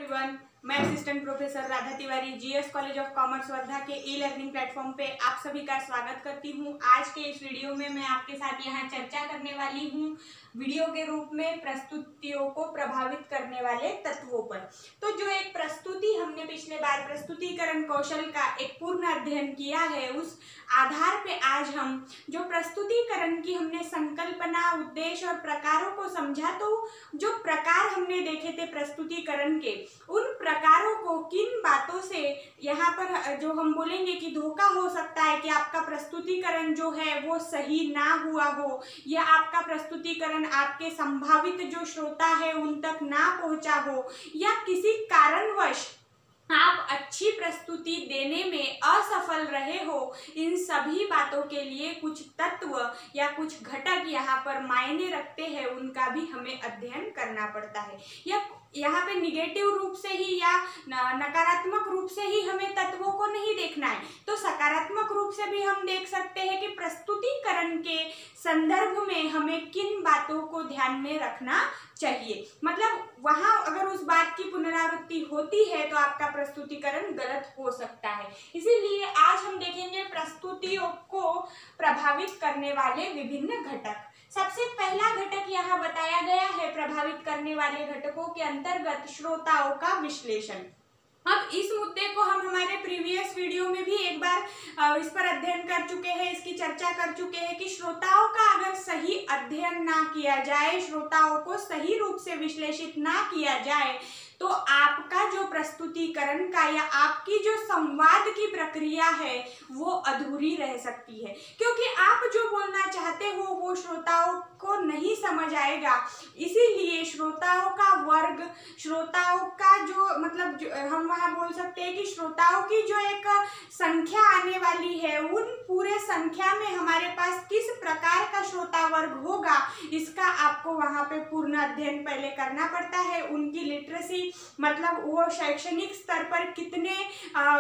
Everyone, मैं assistant professor Radha Tiwari GS college of commerce Wardha के e learning platform पे आप सभी का स्वागत करती हूँ। आज के इस वीडियो में मैं आपके साथ यहाँ चर्चा करने वाली हूँ वीडियो के रूप में प्रस्तुतियों को प्रभावित करने वाले तत्वों पर। तो जो एक प्रस्तुति हमने पिछले बार प्रस्तुतिकरण कौशल का एक पूर्ण अध्ययन किया है, उस आधार पे आज हम जो प्रस्तुतिकरण की हमने संकल्पना, उद्देश्य और प्रकारों को समझा। तो जो प्रकार हमने देखे थे प्रस्तुतिकरण के, उन प्रकारों को किन बातों से यहाँ पर जो हम बोलेंगे कि धोखा हो सकता है कि आपका प्रस्तुतिकरण जो है वो सही ना हुआ हो, या आपका प्रस्तुतिकरण आपके संभावित जो श्रोता है उन तक ना पहुंचा हो, या किसी कारणवश आप अच्छी प्रस्तुति देने में असफल रहे हो, इन सभी बातों के लिए कुछ तत्व या कुछ घटक यहाँ पर मायने रखते हैं, उनका भी हमें अध्ययन करना पड़ता है। या यहाँ पे निगेटिव रूप से ही या नकारात्मक रूप से ही हमें तत्वों को नहीं देखना है, तो सकारात्मक रूप से भी हम देख सकते हैं कि प्रस्तुतिकरण के संदर्भ में हमें किन बातों को ध्यान में रखना चाहिए। मतलब वहां अगर उस बात की पुनरावृत्ति होती है तो आपका प्रस्तुतिकरण गलत हो सकता है। इसीलिए आज हम देखेंगे प्रस्तुतियों को प्रभावित करने वाले विभिन्न घटक। सबसे पहला घटक यहाँ बताया गया है प्रभावित करने वाले घटकों के अंतर्गत श्रोताओं का विश्लेषण। अब इस मुद्दे को हम हमारे प्रीवियस वीडियो में भी एक बार इस पर अध्ययन कर चुके हैं, इसकी चर्चा कर चुके हैं कि श्रोताओं का अगर सही अध्ययन ना किया जाए, श्रोताओं को सही रूप से विश्लेषित ना किया जाए, तो आपका जो प्रस्तुतिकरण का या आपकी जो संवाद की प्रक्रिया है वो अधूरी रह सकती है, क्योंकि आप जो बोलना चाहते हो वो श्रोताओं को नहीं समझ आएगा। इसीलिए श्रोताओं का वर्ग, श्रोताओं का जो मतलब हम वहाँ बोल सकते हैं कि श्रोताओं की जो एक संख्या आने वाली है, उन पूरे संख्या में हमारे पास किस प्रकार का श्रोता वर्ग होगा, इसका आपको वहाँ पे पूर्ण अध्ययन पहले करना पड़ता है। उनकी लिटरेसी मतलब वो शैक्षणिक स्तर पर कितने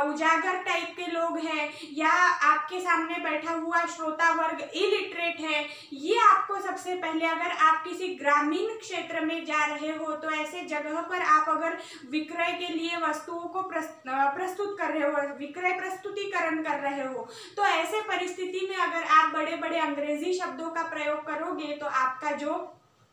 उजागर टाइप के लोग हैं, या आपके सामने बैठा हुआ श्रोता वर्ग इलिटरेट है, ये आपको सबसे पहले, अगर आप किसी ग्रामीण क्षेत्र में जा रहे हो तो ऐसे जगह पर आप अगर विक्रय के लिए वस्तुओं को प्रस्तुत कर रहे हो, विक्रय प्रस्तुतिकरण कर रहे हो, तो ऐसे परिस्थिति में अगर आप बड़े बड़े अंग्रेजी शब्दों का प्रयोग करोगे तो आपका जो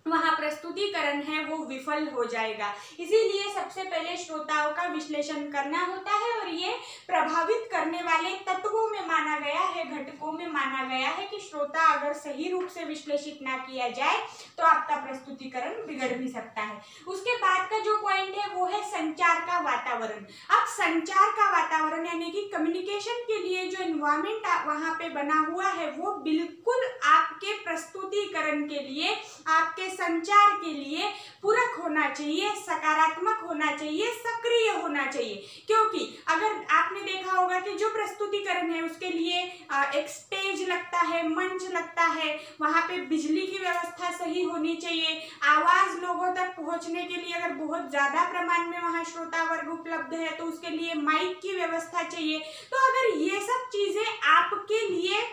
वहाँ प्रस्तुतिकरण है वो विफल हो जाएगा। इसीलिए सबसे पहले श्रोताओं का विश्लेषण करना होता है, और ये प्रभावित करने वाले तत्वों में माना गया है, घटकों में माना गया है कि श्रोता अगर सही रूप से विश्लेषित ना किया जाए तो आपका प्रस्तुतिकरण बिगड़ भी सकता है। उसके बाद का जो पॉइंट है वो है संचार का वातावरण। अब संचार का वातावरण यानी कि कम्युनिकेशन के लिए जो एनवायरमेंट वहाँ पे बना हुआ है वो बिल्कुल आपके प्रस्तुतिकरण के लिए, आपके संचार के लिए पूरक होना चाहिए, सकारात्मक होना चाहिए, सक्रिय होना चाहिए। क्योंकि अगर आपने देखा होगा कि जो प्रस्तुतिकरण है उसके लिए एक स्टेज लगता है, मंच लगता है, वहाँ पे बिजली की व्यवस्था सही होनी चाहिए, आवाज लोगों तक पहुँचने के लिए अगर बहुत ज्यादा प्रमाण में वहाँ श्रोता वर्ग उपलब्ध है तो उसके लिए माइक की व्यवस्था चाहिए। तो अगर ये सब चीजें आपके लिए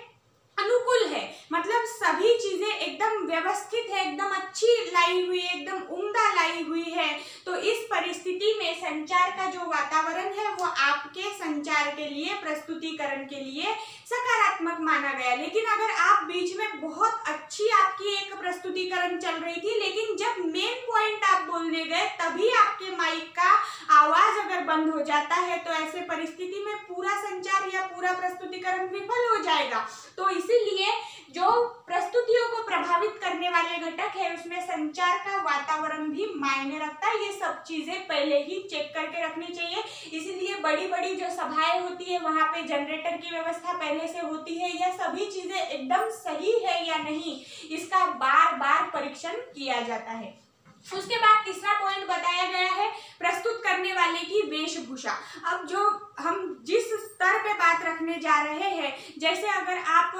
अनुकूल है, मतलब सभी चीजें एकदम व्यवस्थित है, एकदम अच्छी लाई हुई है, एकदम उम्दा लाई हुई है, तो इस परिस्थिति में संचार का जो वातावरण है वो आपके संचार के लिए, प्रस्तुतिकरण के लिए सकारात्मक माना गया। लेकिन अगर आप बीच में बहुत अच्छी आपकी एक प्रस्तुतिकरण चल रही थी, लेकिन जब मेन पॉइंट आप बोलने गए तभी आपके माइक का आवाज अगर बंद हो जाता है, तो ऐसे परिस्थिति में पूरा संचार या पूरा प्रस्तुतिकरण विफल हो जाएगा। तो इसीलिए जो प्रस्तुतियों को प्रभावित करने वाले घटक है उसमें संचार का वातावरण भी मायने रखता है। ये सब चीजें पहले ही चेक करके रखनी चाहिए। इसीलिए बड़ी बड़ी जो सभाएं होती है वहां पे जनरेटर की व्यवस्था पहले से होती है, या सभी चीजें एकदम सही है या नहीं, इसका बार बार परीक्षण किया जाता है। उसके बाद तीसरा पॉइंट बताया गया है प्रस्तुत करने वाले की वेशभूषा। अब जो हम जिस स्तर पे बात रखने जा रहे हैं, जैसे अगर आप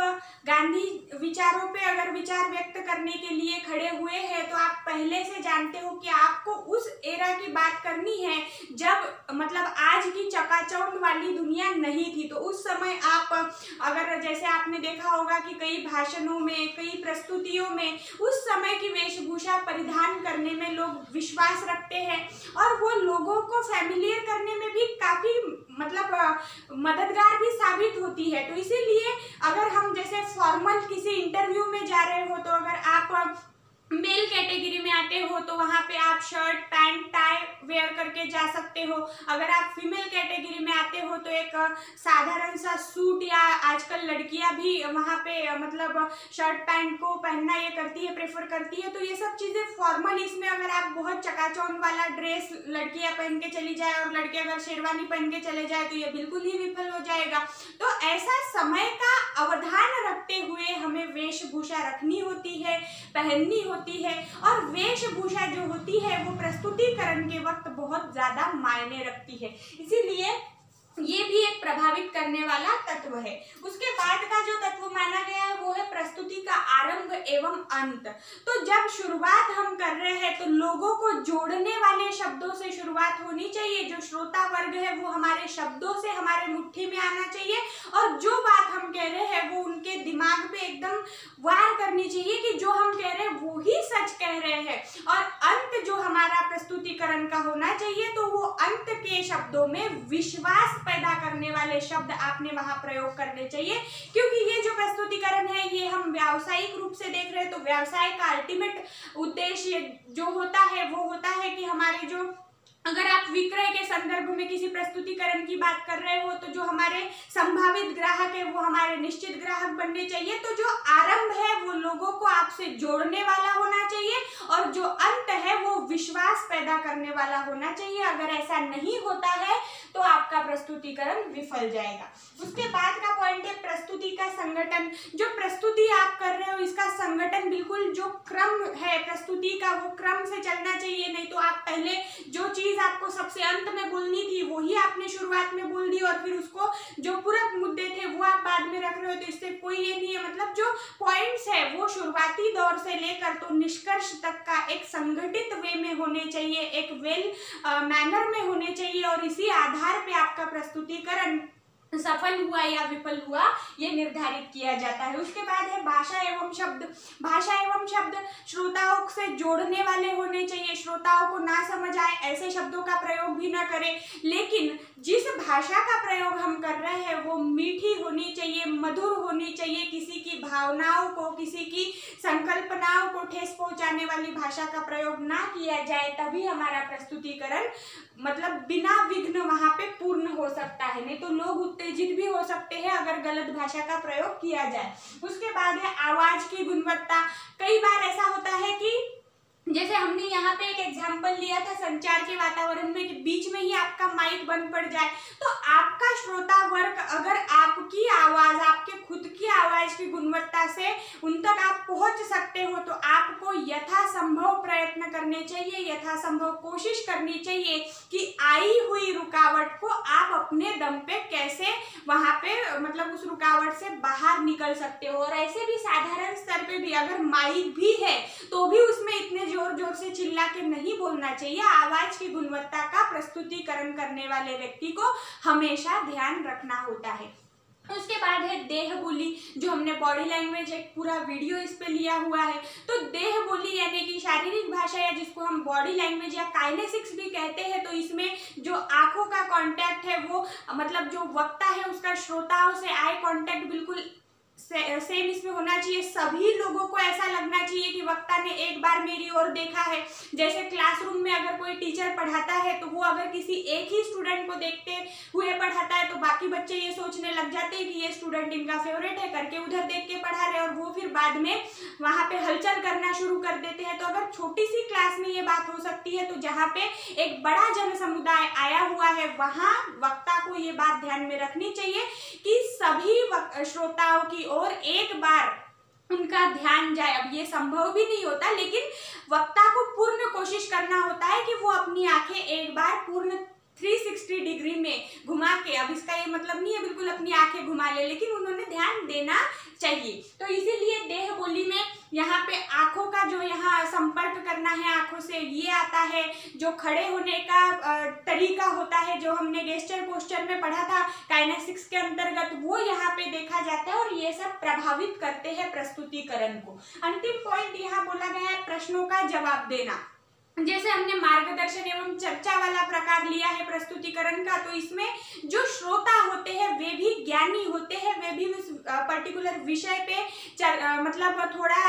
गांधी विचारों पे अगर विचार व्यक्त करने के लिए खड़े हुए हैं, तो आप पहले से जानते हो कि आपको उस एरा की बात करनी है जब मतलब आज की चकाचौंध वाली दुनिया नहीं थी। तो उस समय आप अगर जैसे आपने देखा होगा कि कई भाषणों में, कई प्रस्तुतियों में उस समय की वेशभूषा परिधान करने में लोग विश्वास रखते हैं, और वो लोगों को मददगार भी साबित होती है। तो इसीलिए अगर हम जैसे फॉर्मल किसी इंटरव्यू में जा रहे हो, तो अगर आप मेल कैटेगरी में आते हो तो वहां पे आप शर्ट पैंट टाई वेयर करके जा सकते हो। अगर आप फीमेल कैटेगरी में आते हो तो एक साधारण सा सूट, या आजकल लड़कियां भी वहां पे मतलब शर्ट पैंट को पहनना ये करती है, प्रेफर करती है। तो ये सब चीजें फॉर्मल, इसमें अगर आप बहुत चकाचौंध वाला ड्रेस लड़कियां पहन के चली जाए और लड़के अगर शेरवानी पहन के चले जाए तो ये बिल्कुल ही विफल हो जाएगा। तो ऐसा समय का अवधान रखते हुए हमें वेशभूषा रखनी होती है, पहननी होती है। और वेशभूषा जो होती है वो प्रस्तुतिकरण के वक्त बहुत ज्यादा मायने रखती है, इसीलिए ये भी एक प्रभावित करने वाला तत्व है। उसके बाद का जो तत्व माना गया है वो है प्रस्तुति का आरंभ एवं अंत। तो जब शुरुआत हम कर रहे हैं तो लोगों को जोड़ने वाले शब्दों से शुरुआत होनी चाहिए। जो श्रोता वर्ग है वो हमारे शब्दों से हमारे मुट्ठी में आना चाहिए, और जो बात हम कह रहे हैं वो उनके दिमाग पे एकदम वार करनी चाहिए कि जो हम कह रहे हैं वो ही सच कह रहे हैं। और अंत जो हमारा प्रस्तुतिकरण का होना चाहिए तो वो अंत के शब्दों में विश्वास पैदा करने वाले शब्द आपने वहां प्रयोग करने चाहिए, क्योंकि ये जो प्रस्तुतिकरण है ये हम व्यावसायिक रूप से देख रहे हैं। तो व्यवसाय का अल्टीमेट उद्देश्य जो होता है वो होता है कि हमारे जो, अगर आप विक्रय के संदर्भ में किसी प्रस्तुतिकरण की बात कर रहे हो तो जो हमारे संभावित ग्राहक है वो हमारे निश्चित ग्राहक बनने चाहिए। तो जो आरंभ है वो लोगों को आपसे जोड़ने वाला होना चाहिए, और जो अंत है वो विश्वास पैदा करने वाला होना चाहिए। अगर ऐसा नहीं होता है तो आपका प्रस्तुतिकरण विफल जाएगा। उसके बाद का पॉइंट है प्रस्तुति का संगठन। जो प्रस्तुति आप कर रहे हो इसका संगठन, बिल्कुल जो क्रम है प्रस्तुति का वो क्रम से चलना चाहिए। नहीं तो आप पहले जो चीज आपको सबसे अंत में बोलनी थी वही आपने शुरुआत में बोल दी, और फिर उसको जो पूरक मुद्दे थे वो आप बाद में रख रहे हो। तो इससे कोई ये नहीं है। मतलब जो पॉइंट्स है वो शुरुआती दौर से लेकर तो निष्कर्ष तक का एक संगठित वे में होने चाहिए, एक वेल मैनर में होने चाहिए, और इसी आधार पे आपका प्रस्तुतिकरण सफल हुआ या विफल हुआ ये निर्धारित किया जाता है। उसके बाद है भाषा एवं शब्द। भाषा एवं शब्द श्रोताओं से जोड़ने वाले होने चाहिए। श्रोताओं को ना समझ आए ऐसे शब्दों का प्रयोग भी ना करें, लेकिन जिस भाषा का प्रयोग हम कर रहे हैं वो मीठी होनी चाहिए, मधुर होनी चाहिए। किसी की भावनाओं को, किसी की संकल्पनाओं को ठेस पहुंचाने वाली भाषा का प्रयोग ना किया जाए, तभी हमारा प्रस्तुतिकरण मतलब बिना विघ्न वहां पे पूर्ण हो सकता है। नहीं तो लोग उत्तेजित भी हो सकते हैं अगर गलत भाषा का प्रयोग किया जाए। उसके बाद है आवाज की गुणवत्ता। कई बार ऐसा होता है कि जैसे हमने यहाँ पे एक एग्जाम्पल लिया था संचार के वातावरण में कि बीच में ही आपका माइक बंद पड़ जाए, तो आपका श्रोता वर्ग अगर आपकी आवाज, आपके खुद की आवाज की गुणवत्ता से उन तक आप पहुंच सकते हो तो आपको यथासंभव प्रयत्न करने चाहिए, यथासंभव कोशिश करनी चाहिए कि आई हुई रुकावट को आप अपने दम पे कैसे वहां पे मतलब उस रुकावट से बाहर निकल सकते हो। और ऐसे भी साधारण स्तर पे भी अगर माइक भी है तो भी उसमें इतने जोर जोर से चिल्ला के नहीं बोलना चाहिए। आवाज की गुणवत्ता का प्रस्तुतिकरण करने वाले व्यक्ति को हमेशा ध्यान रखना होता है। उसके बाद है देह बोली, जो हमने बॉडी लैंग्वेज एक पूरा वीडियो इस पे लिया हुआ है। तो देह बोली यानी कि शारीरिक भाषा, या जिसको हम बॉडी लैंग्वेज या काइनेसिक्स भी कहते हैं, तो इसमें जो आंखों का कांटेक्ट है वो मतलब जो वक्ता है उसका श्रोताओं से आई कांटेक्ट बिल्कुल सेम इसमें होना चाहिए। सभी लोगों को ऐसा लगना चाहिए कि वक्ता ने एक बार मेरी ओर देखा है। जैसे क्लासरूम में अगर कोई टीचर पढ़ाता है तो वो अगर किसी एक ही स्टूडेंट को देखते हुए पढ़ाता है तो बाकी बच्चे ये सोचने लग जाते हैं कि ये स्टूडेंट इनका फेवरेट है करके उधर देख के पढ़ा रहे, और वो फिर बाद में वहां पे हलचल करना शुरू कर देते हैं। तो अगर छोटी सी क्लास में ये बात हो सकती है तो जहाँ पे एक बड़ा जन समुदाय आया हुआ है वहां वक्ता को ये बात ध्यान में रखनी चाहिए कि सभी श्रोताओं की और एक बार उनका ध्यान जाए। अब ये संभव भी नहीं होता, लेकिन वक्ता को पूर्ण कोशिश करना होता है कि वो अपनी आंखें एक बार पूर्ण 360 डिग्री में घुमा के, अब इसका ये मतलब नहीं है बिल्कुल अपनी आंखें घुमा ले, लेकिन उन्होंने ध्यान देना चाहिए। तो इसीलिए देह बोली में यहाँ पे आंखों का जो यहाँ संपर्क करना है आंखों से ये आता है। जो खड़े होने का तरीका होता है जो हमने गेस्चर पोस्चर में पढ़ा था काइनेसिक्स के अंतर्गत, वो यहाँ पे देखा जाता है, और ये सब प्रभावित करते हैं प्रस्तुतिकरण को। अंतिम पॉइंट यहाँ बोला गया है प्रश्नों का जवाब देना। जैसे हमने मार्गदर्शन एवं चर्चा वाला प्रकार लिया है प्रस्तुतिकरण का, तो इसमें जो श्रोता होते हैं वे भी ज्ञानी होते हैं, वे भी उस पर्टिकुलर विषय पे मतलब थोड़ा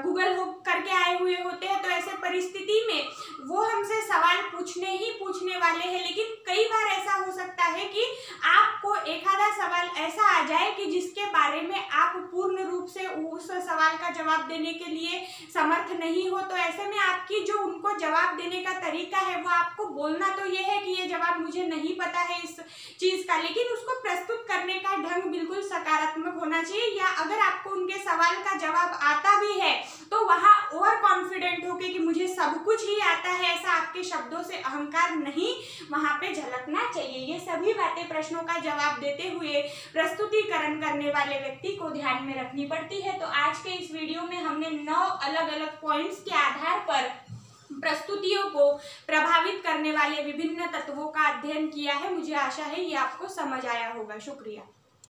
गूगल हो करके आए हुए होते हैं। तो ऐसे परिस्थिति में वो हमसे सवाल पूछने वाले हैं, लेकिन कई बार ऐसा हो सकता है कि आपको एक आधा सवाल ऐसा आ जाए कि जिसके बारे में आप पूर्ण रूप से उस सवाल का जवाब देने के लिए समर्थ नहीं हो। तो ऐसे में आपकी जो उनको जवाब देने का तरीका है वो आपको बोलना तो ये है कि ये जवाब मुझे नहीं पता है इस चीज का, लेकिन उसको प्रस्तुत करने का ढंग बिल्कुल सकारात्मक होना चाहिए। या अगर आपको उनके सवाल का जवाब आता भी है तो वहां ओवर कॉन्फिडेंट होके कि मुझे सब कुछ ही आता है, ऐसा आपके शब्दों से अहंकार नहीं वहां पे झलकना चाहिए। ये सभी बातें प्रश्नों का जवाब देते हुए प्रस्तुतिकरण करने वाले व्यक्ति को ध्यान में रखनी पड़ती है। तो आज के इस वीडियो में हमने 9 अलग अलग पॉइंट्स के आधार पर प्रस्तुतियों को प्रभावित करने वाले विभिन्न तत्वों का अध्ययन किया है। मुझे आशा है ये आपको समझ आया होगा। शुक्रिया।